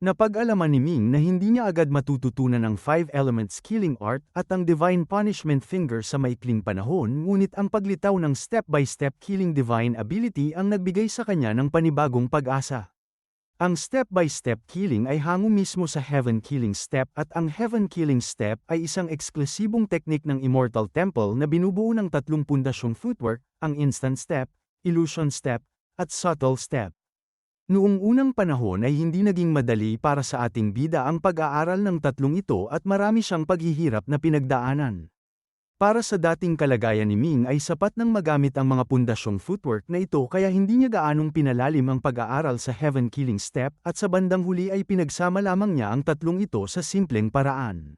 Napag-alaman ni Ming na hindi niya agad matututunan ang Five Elements Killing Art at ang Divine Punishment Finger sa maikling panahon, ngunit ang paglitaw ng step-by-step killing divine ability ang nagbigay sa kanya ng panibagong pag-asa. Ang step-by-step killing ay hango mismo sa Heaven Killing Step at ang Heaven Killing Step ay isang eksklusibong teknik ng Immortal Temple na binubuo ng tatlong pundasyong footwork, ang Instant Step, Illusion Step, at Subtle Step. Noong unang panahon ay hindi naging madali para sa ating bida ang pag-aaral ng tatlong ito at marami siyang paghihirap na pinagdaanan. Para sa dating kalagayan ni Ming ay sapat nang magamit ang mga pundasyong footwork na ito kaya hindi niya gaanong pinalalim ang pag-aaral sa Heaven Killing Step at sa bandang huli ay pinagsama lamang niya ang tatlong ito sa simpleng paraan.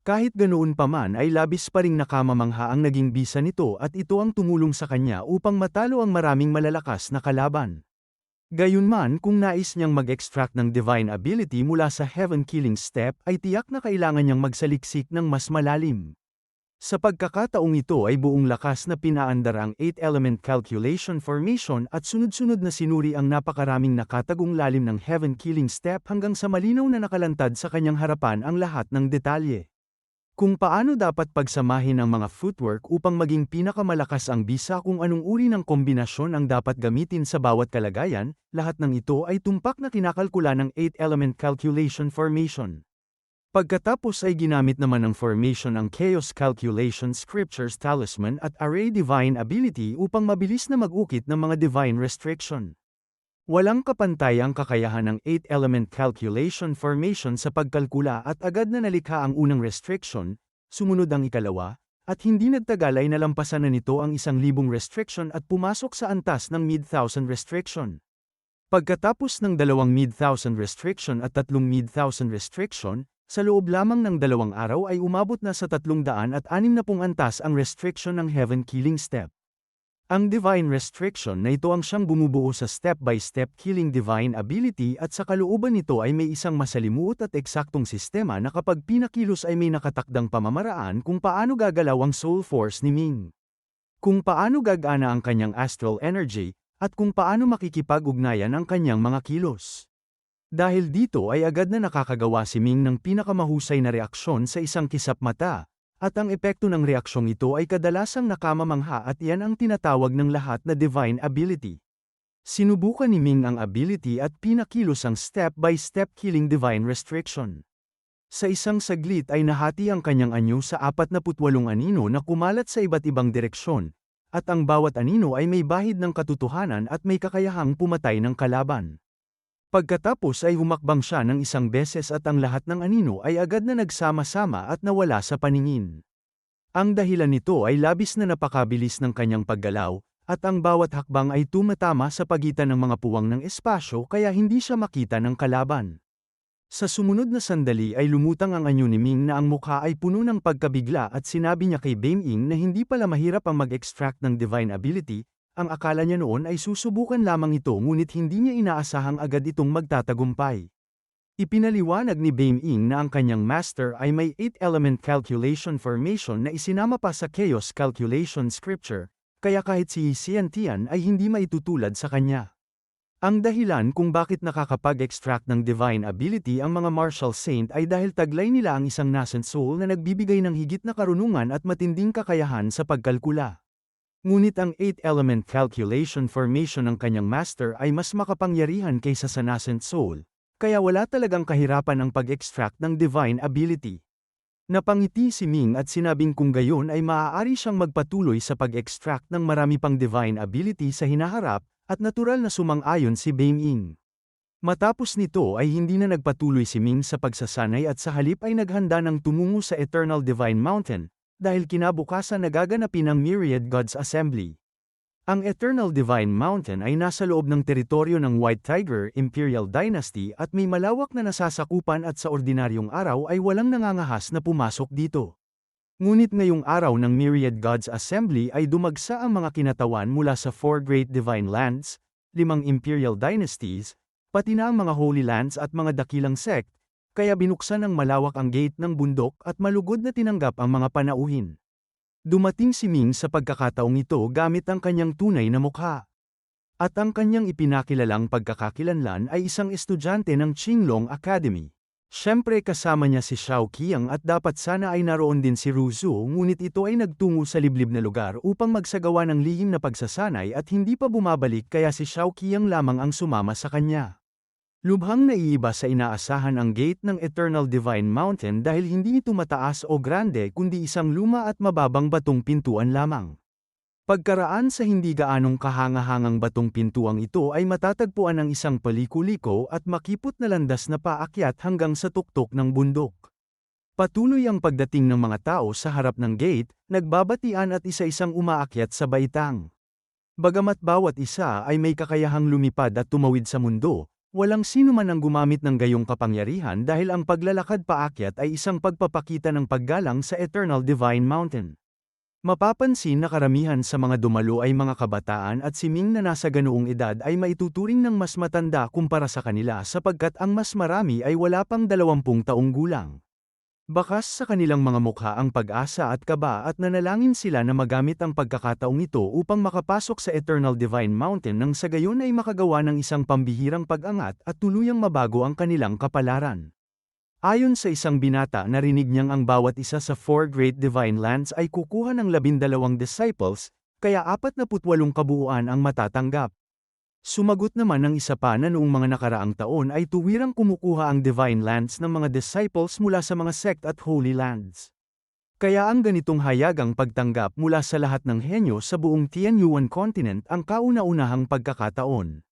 Kahit ganoon pa man ay labis pa ring nakamamangha ang naging bisa nito at ito ang tumulong sa kanya upang matalo ang maraming malalakas na kalaban. Gayunman kung nais niyang mag-extract ng divine ability mula sa Heaven Killing Step ay tiyak na kailangan niyang magsaliksik ng mas malalim. Sa pagkakataong ito ay buong lakas na pinaandar ang 8-element calculation formation at sunod-sunod na sinuri ang napakaraming nakatagong lalim ng Heaven Killing Step hanggang sa malinaw na nakalantad sa kanyang harapan ang lahat ng detalye. Kung paano dapat pagsamahin ang mga footwork upang maging pinakamalakas ang bisa kung anong uri ng kombinasyon ang dapat gamitin sa bawat kalagayan, lahat ng ito ay tumpak na kinakalkula ng 8-element calculation formation. Pagkatapos ay ginamit naman ng formation ang Chaos Calculation Scriptures Talisman at Array Divine Ability upang mabilis na mag-ukit ng mga divine restriction. Walang kapantay ang kakayahan ng 8-element calculation formation sa pagkalkula at agad na nalikha ang unang restriction, sumunod ang ikalawa, at hindi nagtagal ay nalampasan na nito ang 1,000 restriction at pumasok sa antas ng mid-thousand restriction. Pagkatapos ng 2 mid-thousand restriction at 3 mid-thousand restriction, sa loob lamang ng 2 araw ay umabot na sa 360 antas ang restriction ng Heaven Killing Step. Ang Divine Restriction na ito ang siyang bumubuo sa step-by-step killing divine ability at sa kalooban nito ay may isang masalimuot at eksaktong sistema na kapag pinakilos ay may nakatakdang pamamaraan kung paano gagalaw ang soul force ni Ming. Kung paano gagana ang kanyang astral energy, at kung paano makikipag-ugnayan ang kanyang mga kilos. Dahil dito ay agad na nakakagawa si Ming ng pinakamahusay na reaksyon sa isang kisap mata, at ang epekto ng reaksyong ito ay kadalasang nakamamangha at iyan ang tinatawag ng lahat na divine ability. Sinubukan ni Ming ang ability at pinakilos ang step-by-step killing divine restriction. Sa isang saglit ay nahati ang kanyang anyo sa 48 anino na kumalat sa iba't ibang direksyon, at ang bawat anino ay may bahid ng katotohanan at may kakayahang pumatay ng kalaban. Pagkatapos ay humakbang siya ng isang beses at ang lahat ng anino ay agad na nagsama-sama at nawala sa paningin. Ang dahilan nito ay labis na napakabilis ng kanyang paggalaw, at ang bawat hakbang ay tumatama sa pagitan ng mga puwang ng espasyo kaya hindi siya makita ng kalaban. Sa sumunod na sandali ay lumutang ang anyo ni Ming na ang mukha ay puno ng pagkabigla at sinabi niya kay Beiming na hindi pala mahirap ang mag-extract ng divine ability. Ang akala niya noon ay susubukan lamang ito ngunit hindi niya inaasahang agad itong magtatagumpay. Ipinaliwanag ni Beiming na ang kanyang master ay may 8-element calculation formation na isinama pa sa Chaos Calculation Scripture, kaya kahit si Xiantian ay hindi maitutulad sa kanya. Ang dahilan kung bakit nakakapag-extract ng divine ability ang mga martial saint ay dahil taglay nila ang isang nascent soul na nagbibigay ng higit na karunungan at matinding kakayahan sa pagkalkula. Ngunit ang 8-element calculation formation ng kanyang master ay mas makapangyarihan kaysa sa nascent soul, kaya wala talagang kahirapan ang pag-extract ng divine ability. Napangiti si Ming at sinabing kung gayon ay maaari siyang magpatuloy sa pag-extract ng marami pang divine ability sa hinaharap, at natural na sumang-ayon si Beiming. Matapos nito ay hindi na nagpatuloy si Ming sa pagsasanay at sa halip ay naghanda ng tumungo sa Eternal Divine Mountain, dahil kinabukasan nagaganapin ang Myriad Gods Assembly. Ang Eternal Divine Mountain ay nasa loob ng teritoryo ng White Tiger Imperial Dynasty at may malawak na nasasakupan at sa ordinaryong araw ay walang nangangahas na pumasok dito. Ngunit ngayong araw ng Myriad Gods Assembly ay dumagsa ang mga kinatawan mula sa 4 Great Divine Lands, 5 Imperial Dynasties, pati na ang mga Holy Lands at mga dakilang sect, kaya binuksan ng malawak ang gate ng bundok at malugod na tinanggap ang mga panauhin. Dumating si Ming sa pagkakataong ito gamit ang kanyang tunay na mukha. At ang kanyang ipinakilalang pagkakakilanlan ay isang estudyante ng Qinglong Academy. Siyempre kasama niya si Xiao Qiang at dapat sana ay naroon din si Ruzu, ngunit ito ay nagtungo sa liblib na lugar upang magsagawa ng lihim na pagsasanay at hindi pa bumabalik kaya si Xiao Qiang lamang ang sumama sa kanya. Lubhang naiiba sa inaasahan ang gate ng Eternal Divine Mountain dahil hindi ito mataas o grande kundi isang luma at mababang batong pintuan lamang. Pagkaraan sa hindi gaanong kahangahangang batong pintuang ito ay matatagpuan ang isang paliko-liko at makipot na landas na paakyat hanggang sa tuktok ng bundok. Patuloy ang pagdating ng mga tao sa harap ng gate, nagbabatian at isa-isang umaakyat sa baitang. Bagamat bawat isa ay may kakayahang lumipad at tumawid sa mundo, walang sino man ang gumamit ng gayong kapangyarihan dahil ang paglalakad paakyat ay isang pagpapakita ng paggalang sa Eternal Divine Mountain. Mapapansin na karamihan sa mga dumalo ay mga kabataan at si Ming na nasa ganoong edad ay maituturing ng mas matanda kumpara sa kanila sapagkat ang mas marami ay wala pang 20 taong gulang. Bakas sa kanilang mga mukha ang pag-asa at kaba at nanalangin sila na magamit ang pagkakataong ito upang makapasok sa Eternal Divine Mountain nang sa gayon ay makagawa ng isang pambihirang pag-angat at tuluyang mabago ang kanilang kapalaran. Ayon sa isang binata narinig niyang ang bawat isa sa 4 Great Divine Lands ay kukuha ng 12 disciples, kaya 48 kabuuan ang matatanggap. Sumagot naman ng isa pa na noong mga nakaraang taon ay tuwirang kumukuha ang Divine Lands ng mga disciples mula sa mga sect at Holy Lands. Kaya ang ganitong hayagang pagtanggap mula sa lahat ng henyo sa buong Tianyuan Continent ang kauna-unahang pagkakataon.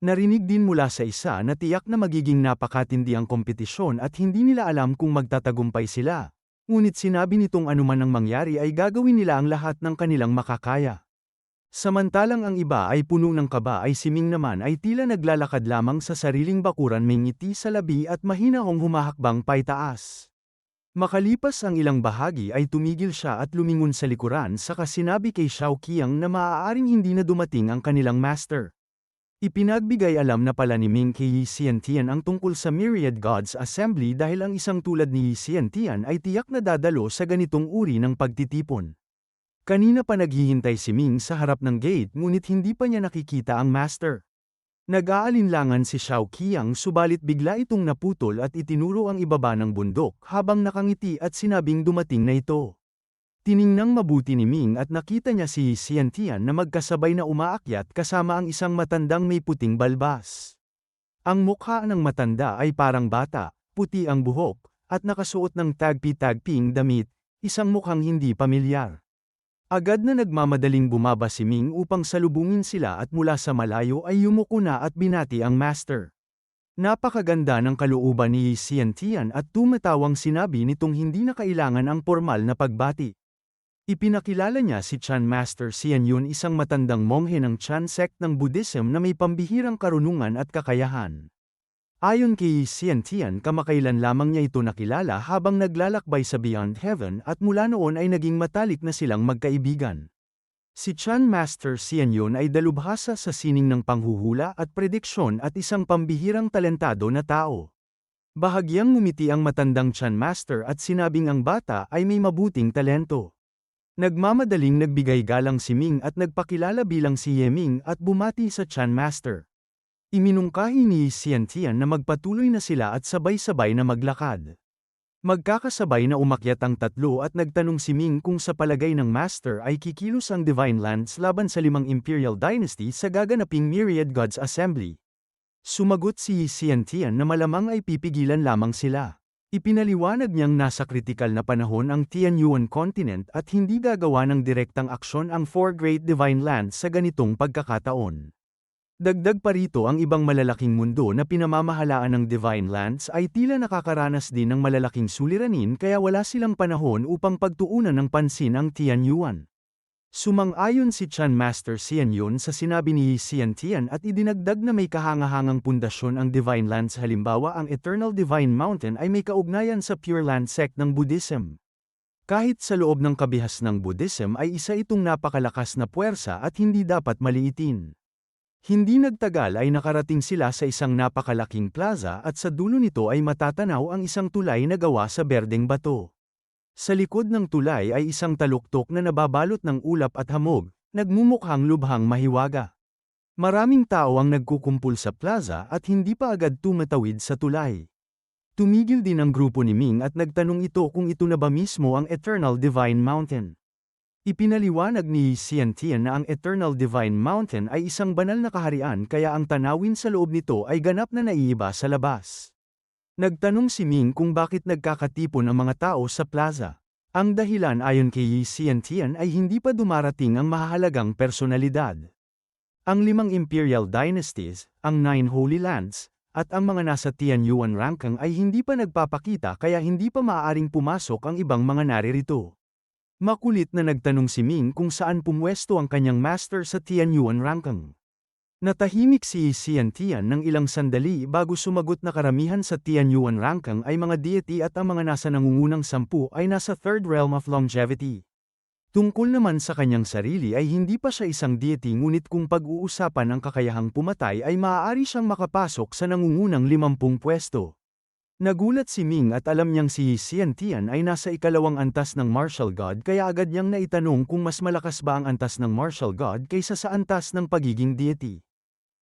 Narinig din mula sa isa na tiyak na magiging napakatindi ang kompetisyon at hindi nila alam kung magtatagumpay sila. Ngunit sinabi nitong anuman ang mangyari ay gagawin nila ang lahat ng kanilang makakaya. Samantalang ang iba ay puno ng kaba ay si Ming naman ay tila naglalakad lamang sa sariling bakuran may ngiti sa labi at mahinahong humahakbang paitaas. Makalipas ang ilang bahagi ay tumigil siya at lumingon sa likuran saka sinabi kay Xiao Qiang na maaaring hindi na dumating ang kanilang master. Ipinagbigay alam na pala ni Ming kay Yi Xiantian ang tungkol sa Myriad Gods Assembly dahil ang isang tulad ni Yi Xiantian ay tiyak na dadalo sa ganitong uri ng pagtitipon. Kanina pa naghihintay si Ming sa harap ng gate ngunit hindi pa niya nakikita ang master. Nag-aalinlangan si Xiao Qiang subalit bigla itong naputol at itinuro ang ibaba ng bundok habang nakangiti at sinabing dumating na ito. Tiningnang mabuti ni Ming at nakita niya si Xiantian na magkasabay na umaakyat kasama ang isang matandang may puting balbas. Ang mukha ng matanda ay parang bata, puti ang buhok, at nakasuot ng tagpi-tagping damit, isang mukhang hindi pamilyar. Agad na nagmamadaling bumaba si Ming upang salubungin sila at mula sa malayo ay yumuko na at binati ang master. Napakaganda ng kalooban ni Xiantian at tumatawang sinabi nitong hindi na kailangan ang formal na pagbati. Ipinakilala niya si Chan Master Xianyun isang matandang monghe ng Chan sect ng Buddhism na may pambihirang karunungan at kakayahan. Ayon kay Xiantian kamakailan lamang niya ito nakilala habang naglalakbay sa Beyond Heaven at mula noon ay naging matalik na silang magkaibigan. Si Chan Master Xianyun ay dalubhasa sa sining ng panghuhula at prediksyon at isang pambihirang talentado na tao. Bahagyang ngumiti ang matandang Chan Master at sinabing ang bata ay may mabuting talento. Nagmamadaling nagbigay galang si Ming at nagpakilala bilang si Yeming at bumati sa Chan Master. Iminungkahi ni Xiantian na magpatuloy na sila at sabay-sabay na maglakad. Magkakasabay na umakyat ang tatlo at nagtanong si Ming kung sa palagay ng Master ay kikilos ang Divine Lands laban sa 5 Imperial Dynasty sa gaganaping Myriad Gods Assembly. Sumagot si Xiantian na malamang ay pipigilan lamang sila. Ipinaliwanag niyang nasa kritikal na panahon ang Tianyuan Continent at hindi gagawa ng direktang aksyon ang 4 Great Divine Lands sa ganitong pagkakataon. Dagdag pa rito ang ibang malalaking mundo na pinamamahalaan ng Divine Lands ay tila nakakaranas din ng malalaking suliranin kaya wala silang panahon upang pagtuunan ng pansin ang Tianyuan. Sumang-ayon si Chan Master Xianyun sa sinabi ni Xiantian at idinagdag na may kahangahangang pundasyon ang Divine Lands halimbawa ang Eternal Divine Mountain ay may kaugnayan sa Pure Land sect ng Buddhism. Kahit sa loob ng kabihas ng Buddhism ay isa itong napakalakas na puwersa at hindi dapat maliitin. Hindi nagtagal ay nakarating sila sa isang napakalaking plaza at sa dulo nito ay matatanaw ang isang tulay na gawa sa berdeng bato. Sa likod ng tulay ay isang taluktok na nababalot ng ulap at hamog, nagmumukhang lubhang mahiwaga. Maraming tao ang nagkukumpul sa plaza at hindi pa agad tumatawid sa tulay. Tumigil din ang grupo ni Ming at nagtanong ito kung ito na ba mismo ang Eternal Divine Mountain. Ipinaliwanag ni Xiantian na ang Eternal Divine Mountain ay isang banal na kaharian kaya ang tanawin sa loob nito ay ganap na naiiba sa labas. Nagtanong si Ming kung bakit nagkakatipon ang mga tao sa plaza. Ang dahilan ayon kay Xiantian ay hindi pa dumarating ang mahahalagang personalidad. Ang 5 imperial dynasties, ang 9 Holy Lands, at ang mga nasa Tianyuan Rankang ay hindi pa nagpapakita kaya hindi pa maaaring pumasok ang ibang mga naririto. Makulit na nagtanong si Ming kung saan pumwesto ang kanyang master sa Tianyuan Rankang. Natahimik si Xiantian ng ilang sandali bago sumagot na karamihan sa Tianyuan Rankang ay mga deity at ang mga nasa nangungunang 10 ay nasa third realm of longevity. Tungkol naman sa kanyang sarili ay hindi pa siya isang deity ngunit kung pag-uusapan ang kakayahang pumatay ay maaari siyang makapasok sa nangungunang 50 pwesto. Nagulat si Ming at alam niyang si Xiantian ay nasa ikalawang antas ng martial god kaya agad niyang naitanong kung mas malakas ba ang antas ng martial god kaysa sa antas ng pagiging deity.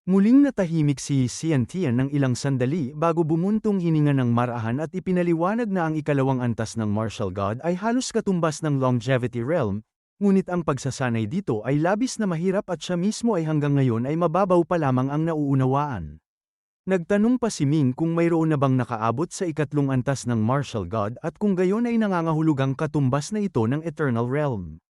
Muling natahimik si Xiantian ng ilang sandali bago bumuntong hininga ng marahan at ipinaliwanag na ang ikalawang antas ng martial god ay halos katumbas ng longevity realm, ngunit ang pagsasanay dito ay labis na mahirap at siya mismo ay hanggang ngayon ay mababaw pa lamang ang nauunawaan. Nagtanong pa si Ming kung mayroon na bang nakaabot sa ikatlong antas ng martial god at kung gayon ay nangangahulugang katumbas na ito ng eternal realm.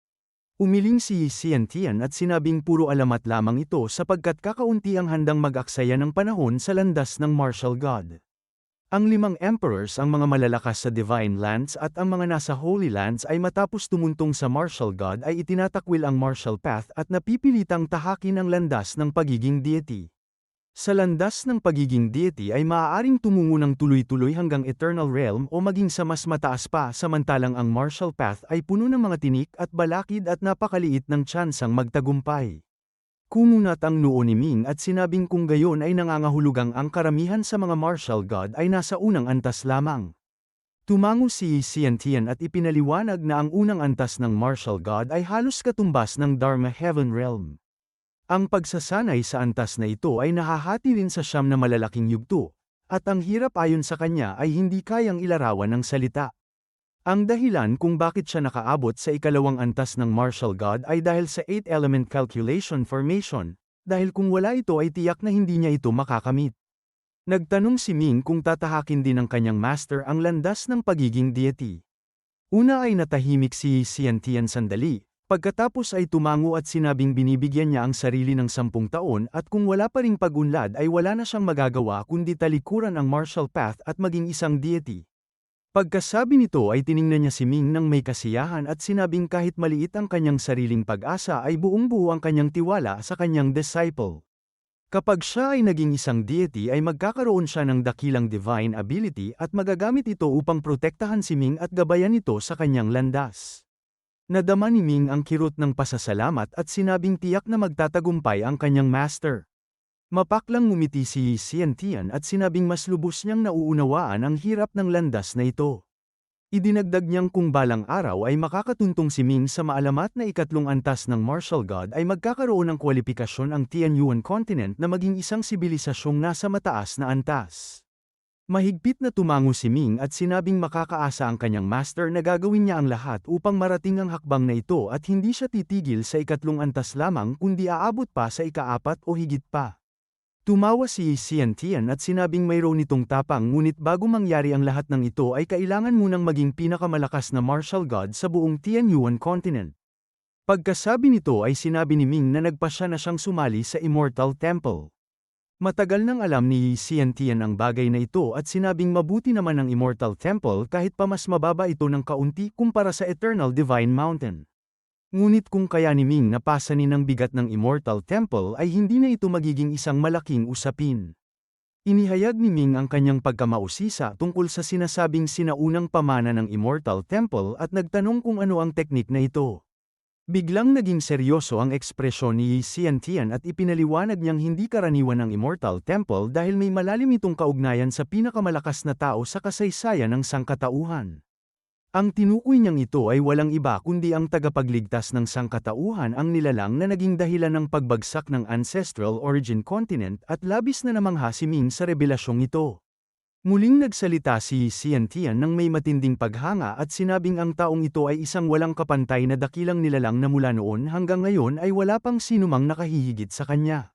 Umiling si Xiantian at sinabing puro alamat lamang ito sapagkat kakaunti ang handang mag-aksaya ng panahon sa landas ng martial god. Ang 5 emperors ang mga malalakas sa divine lands at ang mga nasa holy lands ay matapos tumuntong sa martial god ay itinatakwil ang martial path at napipilitang tahakin ang landas ng pagiging deity. Sa landas ng pagiging deity ay maaaring tumungo ng tuloy-tuloy hanggang eternal realm o maging sa mas mataas pa samantalang ang martial path ay puno ng mga tinik at balakid at napakaliit ng tsansang magtagumpay. Kumunat ang noo ni Ming at sinabing kung gayon ay nangangahulugang ang karamihan sa mga martial god ay nasa unang antas lamang. Tumango si Xiantian at ipinaliwanag na ang unang antas ng martial god ay halos katumbas ng Dharma Heaven realm. Ang pagsasanay sa antas na ito ay nahahati rin sa 9 na malalaking yugto, at ang hirap ayon sa kanya ay hindi kayang ilarawan ng salita. Ang dahilan kung bakit siya nakaabot sa ikalawang antas ng martial god ay dahil sa 8-element calculation formation, dahil kung wala ito ay tiyak na hindi niya ito makakamit. Nagtanong si Ming kung tatahakin din ng kanyang master ang landas ng pagiging deity. Una ay natahimik si Xiantian sandali. Pagkatapos ay tumango at sinabing binibigyan niya ang sarili ng 10 taon at kung wala pa ring pag-unlad ay wala na siyang magagawa kundi talikuran ang martial path at maging isang deity. Pagkasabi nito ay tiningnan niya si Ming ng may kasiyahan at sinabing kahit maliit ang kanyang sariling pag-asa ay buong-buo ang kanyang tiwala sa kanyang disciple. Kapag siya ay naging isang deity ay magkakaroon siya ng dakilang divine ability at magagamit ito upang protektahan si Ming at gabayan ito sa kanyang landas. Nadama ni Ming ang kirot ng pasasalamat at sinabing tiyak na magtatagumpay ang kanyang master. Mapaklang ngumiti si Xiantian at sinabing mas lubos niyang nauunawaan ang hirap ng landas na ito. Idinagdag niyang kung balang araw ay makakatuntong si Ming sa maalamat na ikatlong antas ng martial god ay magkakaroon ng kwalifikasyon ang Tianyuan continent na maging isang sibilisasyong nasa mataas na antas. Mahigpit na tumango si Ming at sinabing makakaasa ang kanyang master na gagawin niya ang lahat upang marating ang hakbang na ito at hindi siya titigil sa ikatlong antas lamang kundi aabot pa sa ika-4 o higit pa. Tumawa si Xiantian at sinabing mayroon nitong tapang ngunit bago mangyari ang lahat ng ito ay kailangan munang maging pinakamalakas na martial god sa buong Tianyuan continent. Pagkasabi nito ay sinabi ni Ming na nagpasya na siyang sumali sa Immortal Temple. Matagal nang alam ni Xiantian ang bagay na ito at sinabing mabuti naman ang Immortal Temple kahit pa mas mababa ito ng kaunti kumpara sa Eternal Divine Mountain. Ngunit kung kaya ni Ming napasanin ng bigat ng Immortal Temple ay hindi na ito magiging isang malaking usapin. Inihayag ni Ming ang kanyang pagkamausisa tungkol sa sinasabing sinaunang pamana ng Immortal Temple at nagtanong kung ano ang teknik na ito. Biglang naging seryoso ang ekspresyon ni Xiantian at ipinaliwanag niyang hindi karaniwan ang Immortal Temple dahil may malalim itong kaugnayan sa pinakamalakas na tao sa kasaysayan ng sangkatauhan. Ang tinukoy niyang ito ay walang iba kundi ang tagapagligtas ng sangkatauhan, ang nilalang na naging dahilan ng pagbagsak ng Ancestral Origin Continent at labis na namangha si Ming sa rebelasyong ito. Muling nagsalita si Xiantian nang may matinding paghanga at sinabing ang taong ito ay isang walang kapantay na dakilang nilalang na mula noon hanggang ngayon ay wala pang sinumang nakahihigit sa kanya.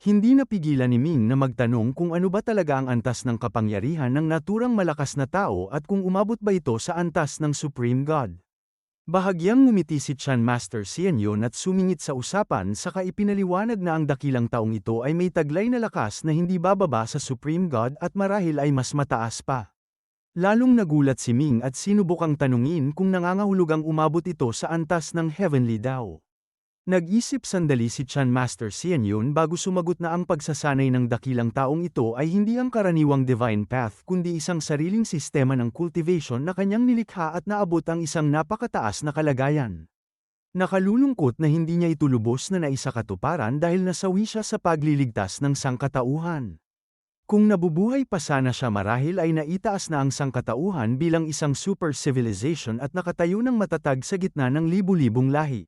Hindi napigilan ni Ming na magtanong kung ano ba talaga ang antas ng kapangyarihan ng naturang malakas na tao at kung umabot ba ito sa antas ng Supreme God. Bahagyang ngumiti si Chan Master Xianyun at sumingit sa usapan, saka ipinaliwanag na ang dakilang taong ito ay may taglay na lakas na hindi bababa sa Supreme God at marahil ay mas mataas pa. Lalong nagulat si Ming at sinubukang tanungin kung nangangahulugang umabot ito sa antas ng Heavenly daw. Nag-isip sandali si Chan Master Xianyun bago sumagot na ang pagsasanay ng dakilang taong ito ay hindi ang karaniwang divine path kundi isang sariling sistema ng cultivation na kanyang nilikha at naabot ang isang napakataas na kalagayan. Nakalulungkot na hindi niya ito lubos na naisakatuparan dahil nasawi siya sa pagliligtas ng sangkatauhan. Kung nabubuhay pa sana siya, marahil ay naitaas na ang sangkatauhan bilang isang super civilization at nakatayo ng matatag sa gitna ng libu-libong lahi.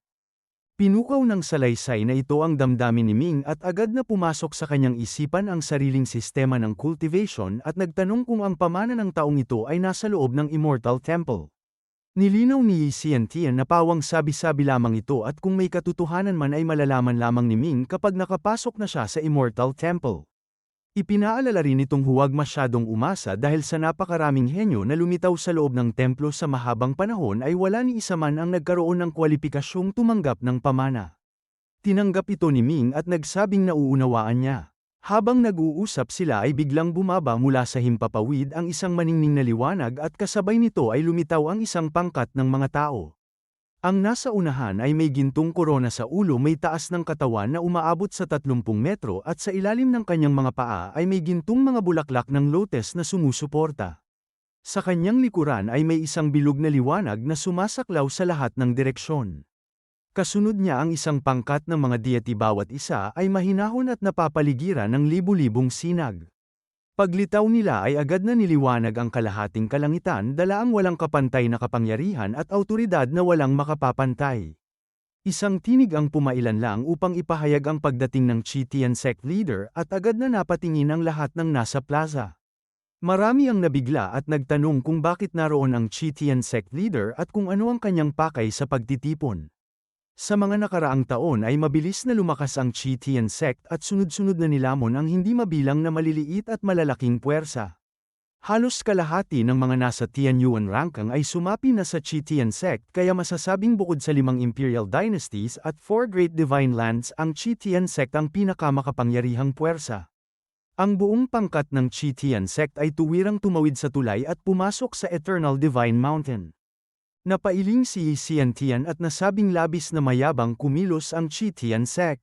Pinukaw ng salaysay na ito ang damdamin ni Ming at agad na pumasok sa kanyang isipan ang sariling sistema ng cultivation at nagtanong kung ang pamana ng taong ito ay nasa loob ng Immortal Temple. Nilinaw ni Xiantian na pawang sabi-sabi lamang ito at kung may katotohanan man ay malalaman lamang ni Ming kapag nakapasok na siya sa Immortal Temple. Ipinaalala rin itong huwag masyadong umasa dahil sa napakaraming henyo na lumitaw sa loob ng templo sa mahabang panahon ay wala ni isa man ang nagkaroon ng kwalipikasyong tumanggap ng pamana. Tinanggap ito ni Ming at nagsabing nauunawaan niya. Habang nag-uusap sila ay biglang bumaba mula sa himpapawid ang isang maningning na liwanag at kasabay nito ay lumitaw ang isang pangkat ng mga tao. Ang nasa unahan ay may gintong korona sa ulo, may taas ng katawan na umaabot sa 30 metro at sa ilalim ng kanyang mga paa ay may gintong mga bulaklak ng lotus na sumusuporta. Sa kanyang likuran ay may isang bilog na liwanag na sumasaklaw sa lahat ng direksyon. Kasunod niya ang isang pangkat ng mga deity, bawat isa ay mahinahon at napapaligiran ng libu-libong sinag. Paglitaw nila ay agad na niliwanag ang kalahating kalangitan, dala ang walang kapantay na kapangyarihan at awtoridad na walang makapapantay. Isang tinig ang pumailan lang upang ipahayag ang pagdating ng Chi-Tian sect leader at agad na napatingin ang lahat ng nasa plaza. Marami ang nabigla at nagtanong kung bakit naroon ang Chi-Tian sect leader at kung ano ang kanyang pakay sa pagtitipon. Sa mga nakaraang taon ay mabilis na lumakas ang Chi-Tian sect at sunod-sunod na nilamon ang hindi mabilang na maliliit at malalaking puwersa. Halos kalahati ng mga nasa Tianyuan ranking ay sumapi na sa Chi-Tian sect, kaya masasabing bukod sa 5 imperial dynasties at 4 great divine lands, ang Chi-Tian sect ang pinakamakapangyarihang puwersa. Ang buong pangkat ng Chi-Tian sect ay tuwirang tumawid sa tulay at pumasok sa Eternal Divine Mountain. Napailing si Xiantian at nasabing labis na mayabang kumilos ang Chi-Tian sect.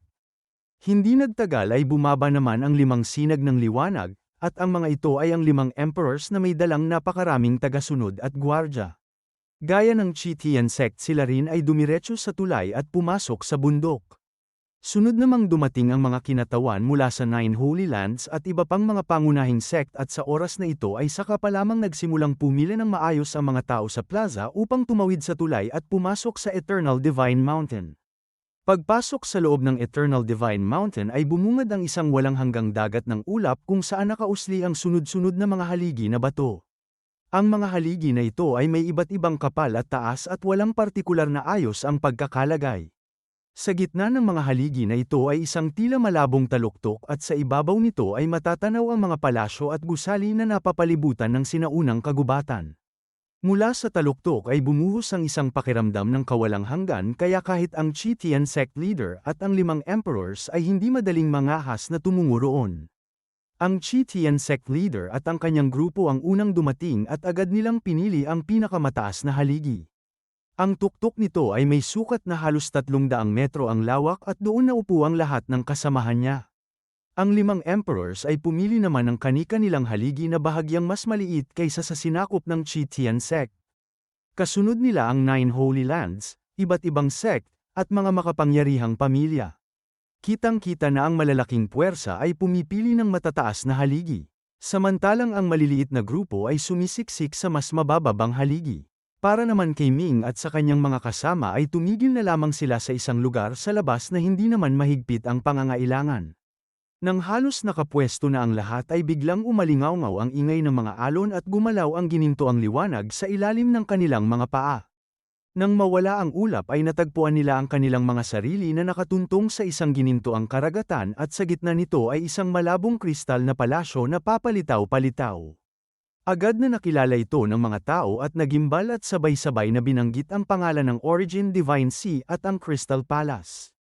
Hindi nagtagal ay bumaba naman ang 5 sinag ng liwanag, at ang mga ito ay ang 5 emperors na may dalang napakaraming tagasunod at gwardya. Gaya ng Chi-Tian sect, sila rin ay dumiretso sa tulay at pumasok sa bundok. Sunod namang dumating ang mga kinatawan mula sa 9 Holy Lands at iba pang mga pangunahing sect, at sa oras na ito ay saka pa lamang nagsimulang pumila ng maayos ang mga tao sa plaza upang tumawid sa tulay at pumasok sa Eternal Divine Mountain. Pagpasok sa loob ng Eternal Divine Mountain ay bumungad ang isang walang hanggang dagat ng ulap kung saan nakausli ang sunod-sunod na mga haligi na bato. Ang mga haligi na ito ay may iba't ibang kapal at taas at walang partikular na ayos ang pagkakalagay. Sa gitna ng mga haligi na ito ay isang tila malabong taluktok at sa ibabaw nito ay matatanaw ang mga palasyo at gusali na napapalibutan ng sinaunang kagubatan. Mula sa taluktok ay bumuhos ang isang pakiramdam ng kawalang hanggan, kaya kahit ang Chi-Tian sect leader at ang 5 emperors ay hindi madaling mangahas na tumungo roon. Ang Chi-Tian sect leader at ang kanyang grupo ang unang dumating at agad nilang pinili ang pinakamataas na haligi. Ang tuktok nito ay may sukat na halos 300 metro ang lawak at doon naupo ang lahat ng kasamahan niya. Ang 5 emperors ay pumili naman ng kani-kanilang haligi na bahagyang mas maliit kaysa sa sinakop ng Chi-Tian sect. Kasunod nila ang 9 Holy Lands, iba't ibang sect, at mga makapangyarihang pamilya. Kitang-kita na ang malalaking puwersa ay pumipili ng matataas na haligi, samantalang ang maliliit na grupo ay sumisiksik sa mas mabababang haligi. Para naman kay Ming at sa kanyang mga kasama ay tumigil na lamang sila sa isang lugar sa labas na hindi naman mahigpit ang pangangailangan. Nang halos nakapwesto na ang lahat ay biglang umalingawngaw ang ingay ng mga alon at gumalaw ang ginintoang liwanag sa ilalim ng kanilang mga paa. Nang mawala ang ulap ay natagpuan nila ang kanilang mga sarili na nakatuntong sa isang ginintoang karagatan at sa gitna nito ay isang malabong kristal na palasyo na papalitaw-palitaw. Agad na nakilala ito ng mga tao at nagimbal at sabay-sabay na binanggit ang pangalan ng Origin Divine Sea at ang Crystal Palace.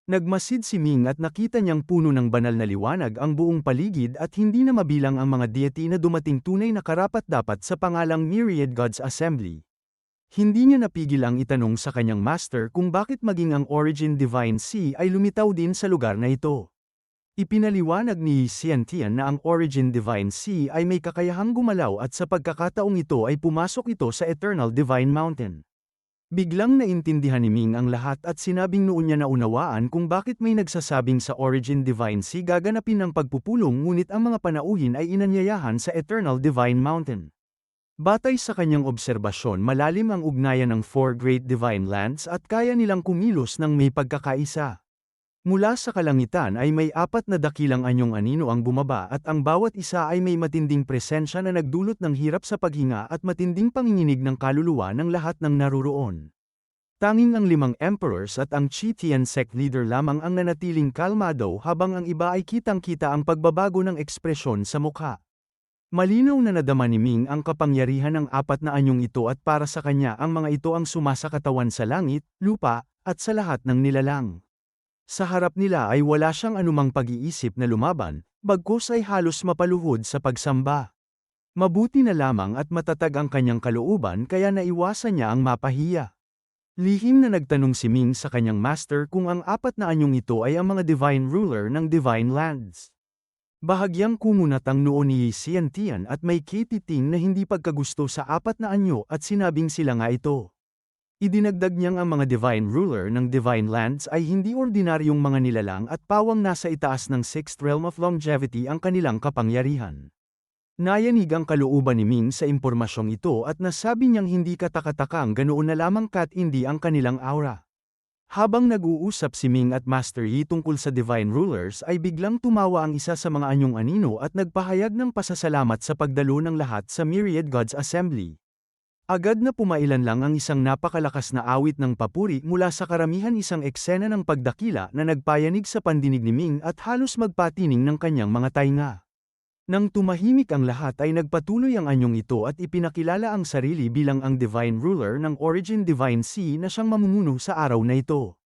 Nagmasid si Ming at nakita niyang puno ng banal na liwanag ang buong paligid at hindi na mabilang ang mga deity na dumating tunay na karapat-dapat sa pangalang Myriad Gods Assembly. Hindi niya napigil ang itanong sa kanyang master kung bakit maging ang Origin Divine Sea ay lumitaw din sa lugar na ito. Ipinaliwanag ni Xiantian na ang Origin Divine Sea ay may kakayahang gumalaw at sa pagkakataong ito ay pumasok ito sa Eternal Divine Mountain. Biglang naintindihan ni Ming ang lahat at sinabing noon niya naunawaan kung bakit may nagsasabing sa Origin Divine Sea gaganapin ng pagpupulong ngunit ang mga panauhin ay inanyayahan sa Eternal Divine Mountain. Batay sa kanyang obserbasyon malalim ang ugnayan ng Four Great Divine Lands at kaya nilang kumilos ng may pagkakaisa. Mula sa kalangitan ay may 4 na dakilang anyong anino ang bumaba at ang bawat isa ay may matinding presensya na nagdulot ng hirap sa paghinga at matinding panginginig ng kaluluwa ng lahat ng naruroon. Tanging ang 5 emperors at ang Chi-Tian sect leader lamang ang nanatiling kalmado habang ang iba ay kitang-kita ang pagbabago ng ekspresyon sa mukha. Malinaw na nadama ni Ming ang kapangyarihan ng 4 na anyong ito at para sa kanya ang mga ito ang sumasakatawan sa langit, lupa, at sa lahat ng nilalang. Sa harap nila ay wala siyang anumang pag-iisip na lumaban, bagkus ay halos mapaluhod sa pagsamba. Mabuti na lamang at matatag ang kanyang kalooban kaya naiwasan niya ang mapahiya. Lihim na nagtanong si Ming sa kanyang master kung ang 4 na anyong ito ay ang mga divine ruler ng divine lands. Bahagyang kumunat ang noo ni Xiantian at may kititing na hindi pagkagusto sa 4 na anyo at sinabing sila nga ito. Idinagdag niyang ang mga divine ruler ng divine lands ay hindi ordinaryong mga nilalang at pawang nasa itaas ng 6th realm of longevity ang kanilang kapangyarihan. Nayanig ang kalooban ni Ming sa impormasyong ito at nasabi niyang hindi katakatakang ganoon na lamang hindi ang kanilang aura. Habang nag-uusap si Ming at Master Yi tungkol sa divine rulers ay biglang tumawa ang isa sa mga anyong anino at nagpahayag ng pasasalamat sa pagdalo ng lahat sa Myriad Gods Assembly. Agad na pumailan lang ang isang napakalakas na awit ng papuri mula sa karamihan isang eksena ng pagdakila na nagpayanig sa pandinig ni Ming at halos magpatining ng kanyang mga tainga. Nang tumahimik ang lahat ay nagpatuloy ang anyong ito at ipinakilala ang sarili bilang ang divine ruler ng Origin Divine Sea na siyang mamumuno sa araw na ito.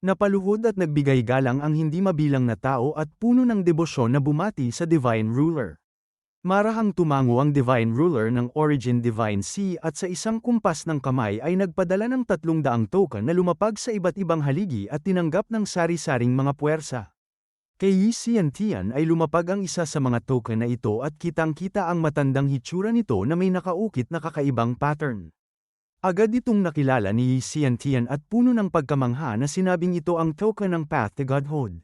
Napaluhod at nagbigay galang ang hindi mabilang na tao at puno ng debosyon na bumati sa divine ruler. Marahang tumango ang divine ruler ng Origin Divine Sea at sa isang kumpas ng kamay ay nagpadala ng 300 token na lumapag sa iba't ibang haligi at tinanggap ng sari-saring mga puwersa. Kay Xiantian ay lumapag ang isa sa mga token na ito at kitang-kita ang matandang hitsura nito na may nakaukit na kakaibang pattern. Agad itong nakilala ni Xiantian at puno ng pagkamangha na sinabing ito ang token ng Path to Godhood.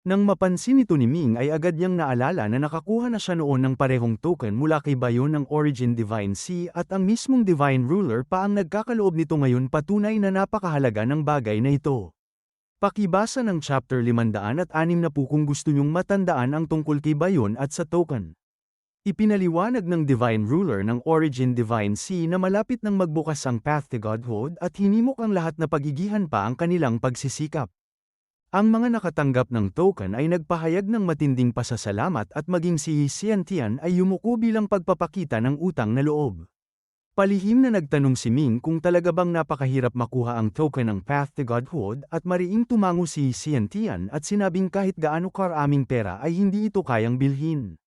Nang mapansin ito ni Ming ay agad niyang naalala na nakakuha na siya noon ng parehong token mula kay Bayon ng Origin Divine Sea at ang mismong Divine Ruler pa ang nagkakaloob nito ngayon patunay na napakahalaga ng bagay na ito. Pakibasa ng chapter 560 kung gusto niyong matandaan ang tungkol kay Bayon at sa token. Ipinaliwanag ng Divine Ruler ng Origin Divine Sea na malapit nang magbukas ang Path to Godhood at hinimok ang lahat na pagigihan pa ang kanilang pagsisikap. Ang mga nakatanggap ng token ay nagpahayag ng matinding pasasalamat at maging si Xiantian ay yumuko bilang pagpapakita ng utang na loob. Palihim na nagtanong si Ming kung talaga bang napakahirap makuha ang token ng Path to Godhood at mariing tumango si Xiantian at sinabing kahit gaano karaming pera ay hindi ito kayang bilhin.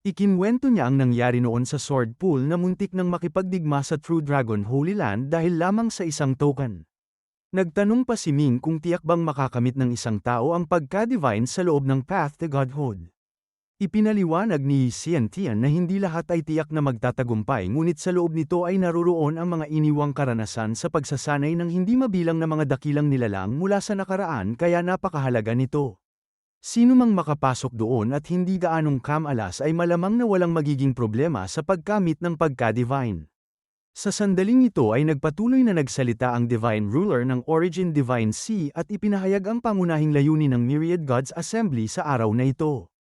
Ikinwento niya ang nangyari noon sa Sword Pool na muntik nang makipagdigma sa True Dragon Holy Land dahil lamang sa isang token. Nagtanong pa si Ming kung tiyak bang makakamit ng isang tao ang pagka-divine sa loob ng Path to Godhood. Ipinaliwanag ni Xiantian na hindi lahat ay tiyak na magtatagumpay ngunit sa loob nito ay naruroon ang mga iniwang karanasan sa pagsasanay ng hindi mabilang na mga dakilang nilalang mula sa nakaraan kaya napakahalaga nito. Sino mang makapasok doon at hindi gaanong kamalas ay malamang na walang magiging problema sa pagkamit ng pagka-divine. Sa sandaling ito ay nagpatuloy na nagsalita ang Divine Ruler ng Origin Divine Sea at ipinahayag ang pangunahing layunin ng Myriad Gods Assembly sa araw na ito.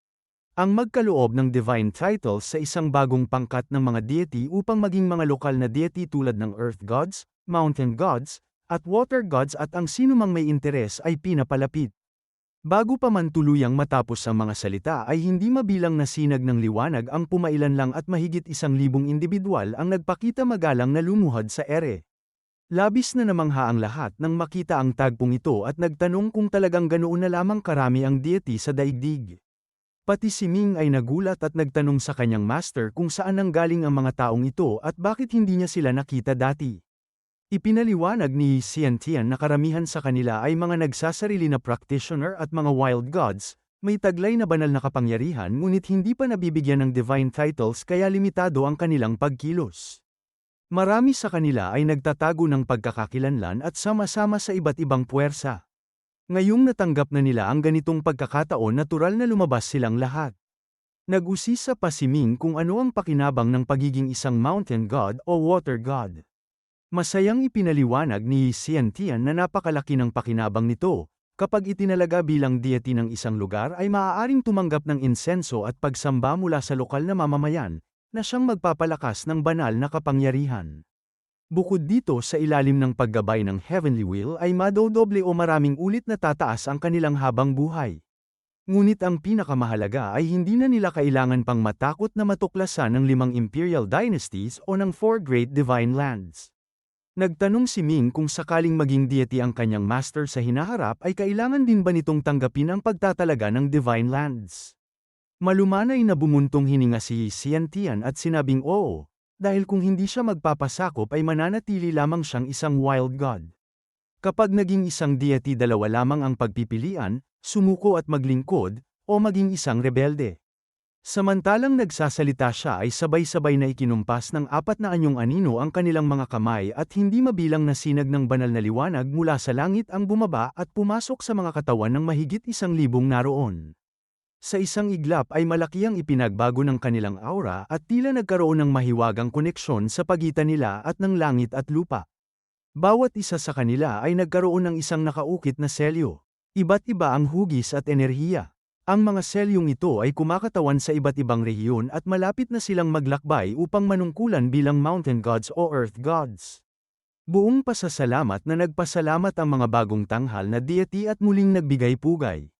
Ang magkaloob ng divine titles sa isang bagong pangkat ng mga deity upang maging mga lokal na deity tulad ng Earth Gods, Mountain Gods, at Water Gods at ang sinumang may interes ay pinapalapit. Bago pa man tuluyang matapos ang mga salita ay hindi mabilang na sinag ng liwanag ang pumailan lang at mahigit 1,000 individual ang nagpakita magalang na lumuhod sa ere. Labis na namangha ang lahat nang makita ang tagpong ito at nagtanong kung talagang ganoon na lamang karami ang deity sa daigdig. Pati si Ming ay nagulat at nagtanong sa kanyang master kung saan nanggaling ang mga taong ito at bakit hindi niya sila nakita dati. Ipinaliwanag ni Xiantian na karamihan sa kanila ay mga nagsasarili na practitioner at mga wild gods, may taglay na banal na kapangyarihan ngunit hindi pa nabibigyan ng divine titles kaya limitado ang kanilang pagkilos. Marami sa kanila ay nagtatago ng pagkakakilanlan at sama-sama sa iba't ibang puwersa. Ngayong natanggap na nila ang ganitong pagkakataon, natural na lumabas silang lahat. Nag-usisa pa si Ming kung ano ang pakinabang ng pagiging isang mountain god o water god. Masayang ipinaliwanag ni Xiantian na napakalaki ng pakinabang nito. Kapag itinalaga bilang deity ng isang lugar ay maaaring tumanggap ng insenso at pagsamba mula sa lokal na mamamayan, na siyang magpapalakas ng banal na kapangyarihan. Bukod dito, sa ilalim ng paggabay ng Heavenly Will ay madodoble o maraming ulit na tataas ang kanilang habang buhay. Ngunit ang pinakamahalaga ay hindi na nila kailangan pang matakot na matuklasan ng 5 imperial dynasties o ng 4 great divine lands. Nagtanong si Ming kung sakaling maging deity ang kanyang master sa hinaharap ay kailangan din ba nitong tanggapin ang pagtatalaga ng divine lands. Malumanay na bumuntong hininga si Xiantian at sinabing oo, dahil kung hindi siya magpapasakop ay mananatili lamang siyang isang wild god. Kapag naging isang deity, dalawa lamang ang pagpipilian, sumuko at maglingkod, o maging isang rebelde. Samantalang nagsasalita siya ay sabay-sabay na ikinumpas ng 4 na anyong anino ang kanilang mga kamay at hindi mabilang na sinag ng banal na liwanag mula sa langit ang bumaba at pumasok sa mga katawan ng mahigit 1,000 naroon. Sa isang iglap ay malaki ang ipinagbago ng kanilang aura at tila nagkaroon ng mahiwagang koneksyon sa pagitan nila at ng langit at lupa. Bawat isa sa kanila ay nagkaroon ng isang nakaukit na selyo. Iba't iba ang hugis at enerhiya. Ang mga selyong ito ay kumakatawan sa iba't ibang rehiyon at malapit na silang maglakbay upang manungkulan bilang mountain gods o earth gods. Buong pasasalamat na nagpasalamat ang mga bagong tanghal na deity at muling nagbigay pugay.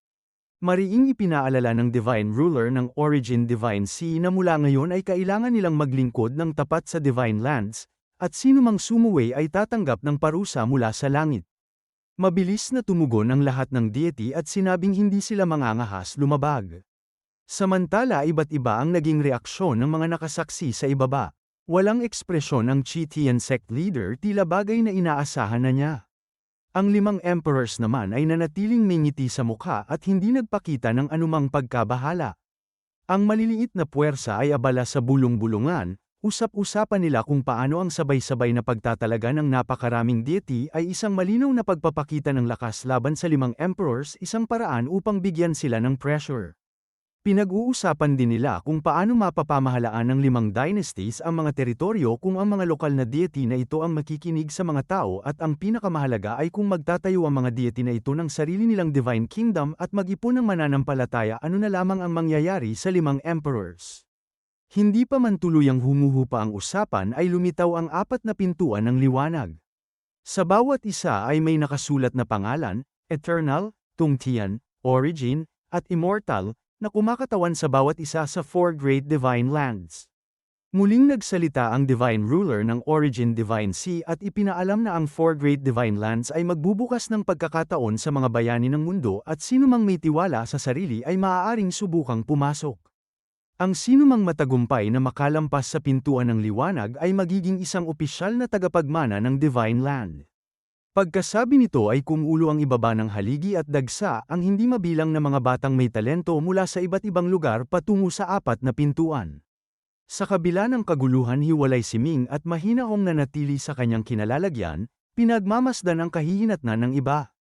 Mariing ipinaalala ng Divine Ruler ng Origin Divine Sea na mula ngayon ay kailangan nilang maglingkod ng tapat sa divine lands, at sinumang sumuway ay tatanggap ng parusa mula sa langit. Mabilis na tumugon ang lahat ng deity at sinabing hindi sila mangangahas lumabag. Samantala iba't iba ang naging reaksyon ng mga nakasaksi sa ibaba. Walang ekspresyon ang Chi-Tian sect leader, tila bagay na inaasahan na niya. Ang 5 emperors naman ay nanatiling may ngiti sa mukha at hindi nagpakita ng anumang pagkabahala. Ang maliliit na puwersa ay abala sa bulong-bulungan. Usap-usapan nila kung paano ang sabay-sabay na pagtatalaga ng napakaraming deity ay isang malinaw na pagpapakita ng lakas laban sa 5 emperors, isang paraan upang bigyan sila ng pressure. Pinag-uusapan din nila kung paano mapapamahalaan ng 5 dynasties ang mga teritoryo kung ang mga lokal na deity na ito ang makikinig sa mga tao, at ang pinakamahalaga ay kung magtatayo ang mga deity na ito ng sarili nilang divine kingdom at mag-ipon ng mananampalataya. Ano na lamang ang mangyayari sa 5 emperors. Hindi pa man tuluyang humuhupa ang usapan ay lumitaw ang 4 na pintuan ng liwanag. Sa bawat isa ay may nakasulat na pangalan, Eternal, Tungtian, Origin, at Immortal, na kumakatawan sa bawat isa sa 4 great divine lands. Muling nagsalita ang Divine Ruler ng Origin Divine Sea at ipinaalam na ang 4 great divine lands ay magbubukas ng pagkakataon sa mga bayani ng mundo at sinumang may tiwala sa sarili ay maaaring subukang pumasok. Ang sinumang matagumpay na makalampas sa pintuan ng liwanag ay magiging isang opisyal na tagapagmana ng Divine Land. Pagkasabi nito ay kumulo ang ibaba ng haligi at dagsa ang hindi mabilang na mga batang may talento mula sa iba't ibang lugar patungo sa 4 na pintuan. Sa kabila ng kaguluhan, hiwalay si Ming at mahinahong nanatili sa kanyang kinalalagyan, pinagmamasdan ang kahihinatnan ng iba.